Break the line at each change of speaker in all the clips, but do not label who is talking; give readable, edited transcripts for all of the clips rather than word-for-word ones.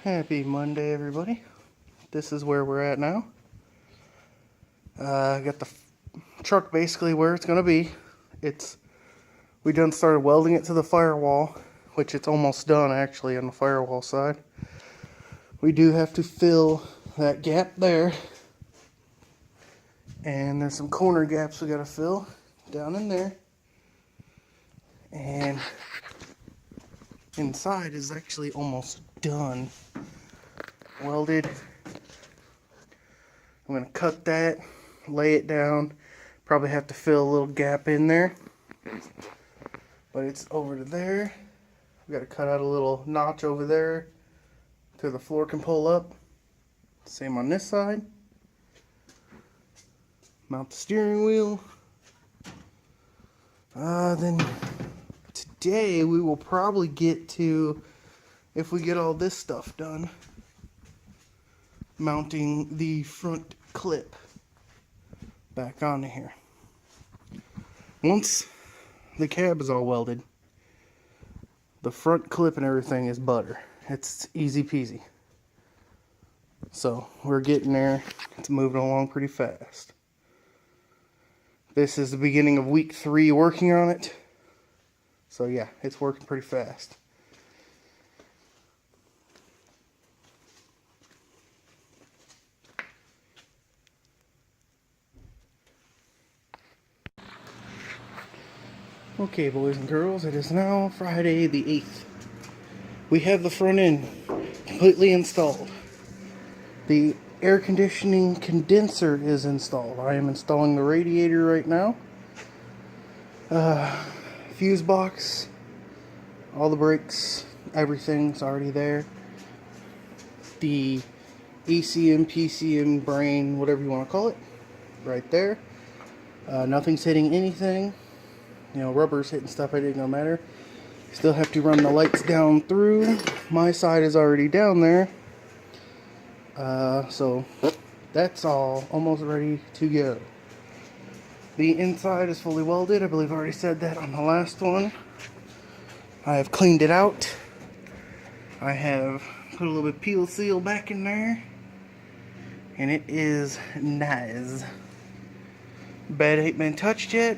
Happy Monday, everybody. This is where we're at now. I got the truck basically where it's gonna be. We done started welding it to the firewall, which it's almost done actually on the firewall side. We do have to fill that gap there, and there's some corner gaps we gotta fill down in there. And inside is actually almost done. Welded. I'm going to cut that, lay it down, probably have to fill a little gap in there, but it's over to there. We got to cut out a little notch over there so the floor can pull up. Same on this side. Mount the steering wheel. Then today we will probably get to, if we get all this stuff done, mounting the front clip back onto here. Once the cab is all welded, the front clip and everything is butter. It's easy peasy. So we're getting there. It's moving along pretty fast. This is the beginning of week 3 working on it. So yeah, it's working pretty fast. Okay, boys and girls, it is now Friday the 8th. We have the front end completely installed. The air conditioning condenser is installed. I am installing the radiator right now. Fuse box, all the brakes, everything's already there. The ECM, PCM, brain, whatever you want to call it, right there. Nothing's hitting anything. You know, rubber's hitting stuff, it ain't gonna matter. Still have to run the lights down through. My side is already down there. So that's all almost ready to go. The inside is fully welded. I believe I already said that on the last one. I have cleaned it out. I have put a little bit of peel seal back in there. And it is nice. Bed ain't been touched yet.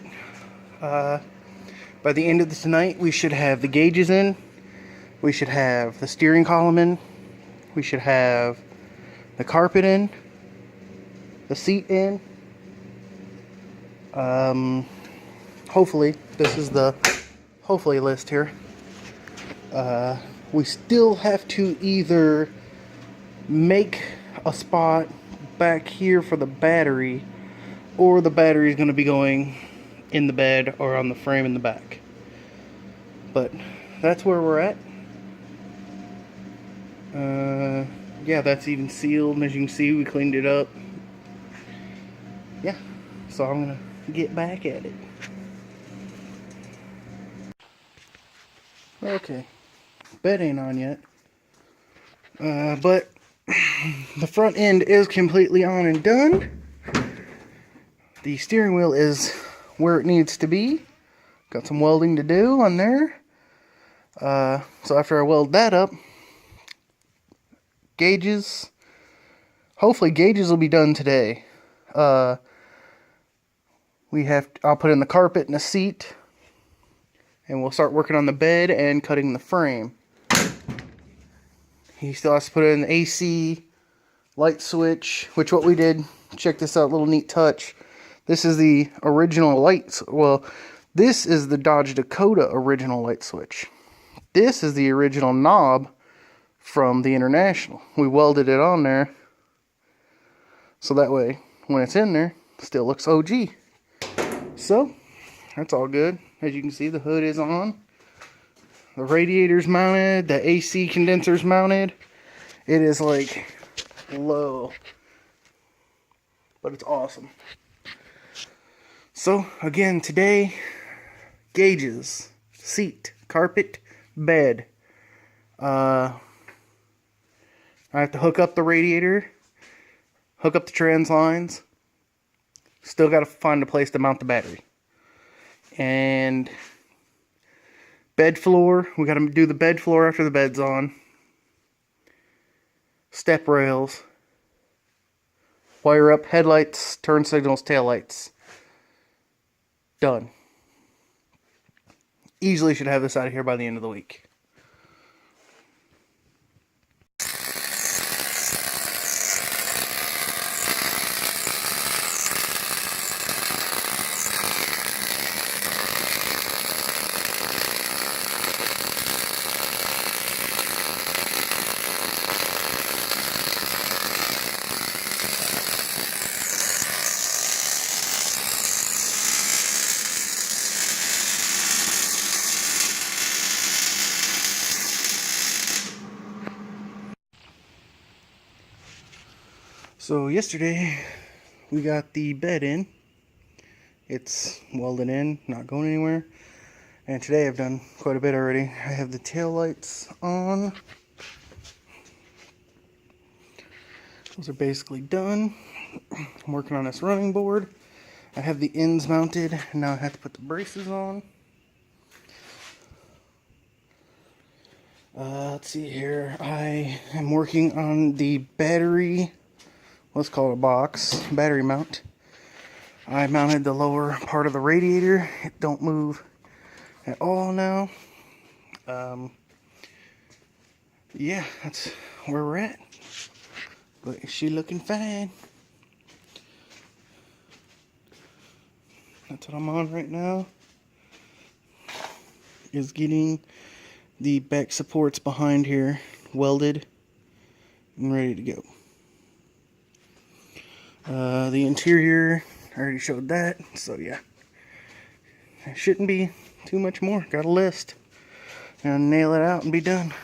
By the end of tonight, we should have the gauges in. We should have the steering column in. We should have the carpet in. The seat in. Hopefully, this is the hopefully list here. We still have to either make a spot back here for the battery, or the battery is going to be going in the bed or on the frame in the back. But that's where we're at. Yeah, that's even sealed, and as you can see, we cleaned it up. Yeah, so I'm gonna get back at it. Okay, bed ain't on yet, but the front end is completely on and done. The steering wheel is where it needs to be. Got some welding to do on there. So after I weld that up, gauges, hopefully gauges will be done today. I'll put in the carpet and the seat, and we'll start working on the bed and cutting the frame. He still has to put in the AC light switch, which what we did, check this out, little neat touch. This is the original lights. Well, this is the Dodge Dakota original light switch. This is the original knob from the International. We welded it on there, so that way, when it's in there, it still looks OG. So, that's all good. As you can see, the hood is on. The radiator's mounted. The AC condenser's mounted. It is like low, but it's awesome. So, again, today, gauges, seat, carpet, bed. I have to hook up the radiator, hook up the trans lines. Still got to find a place to mount the battery. And bed floor, we got to do the bed floor after the bed's on. step rails, wire up headlights, turn signals, taillights. Done. Easily should have this out of here by the end of the week. So yesterday we got the bed in. It's welded in, not going anywhere. And today I've done quite a bit already. I have the tail lights on. Those are basically done. I'm working on this running board. I have the ends mounted, and now I have to put the braces on. Let's see here. I am working on the battery, let's call it a box, battery mount. I mounted the lower part of the radiator. It don't move at all now. Yeah, that's where we're at. But is she looking fine? That's what I'm on right now. Is getting the back supports behind here welded and ready to go. The interior, I already showed that, so yeah. It shouldn't be too much more. Got a list. And nail it out and be done.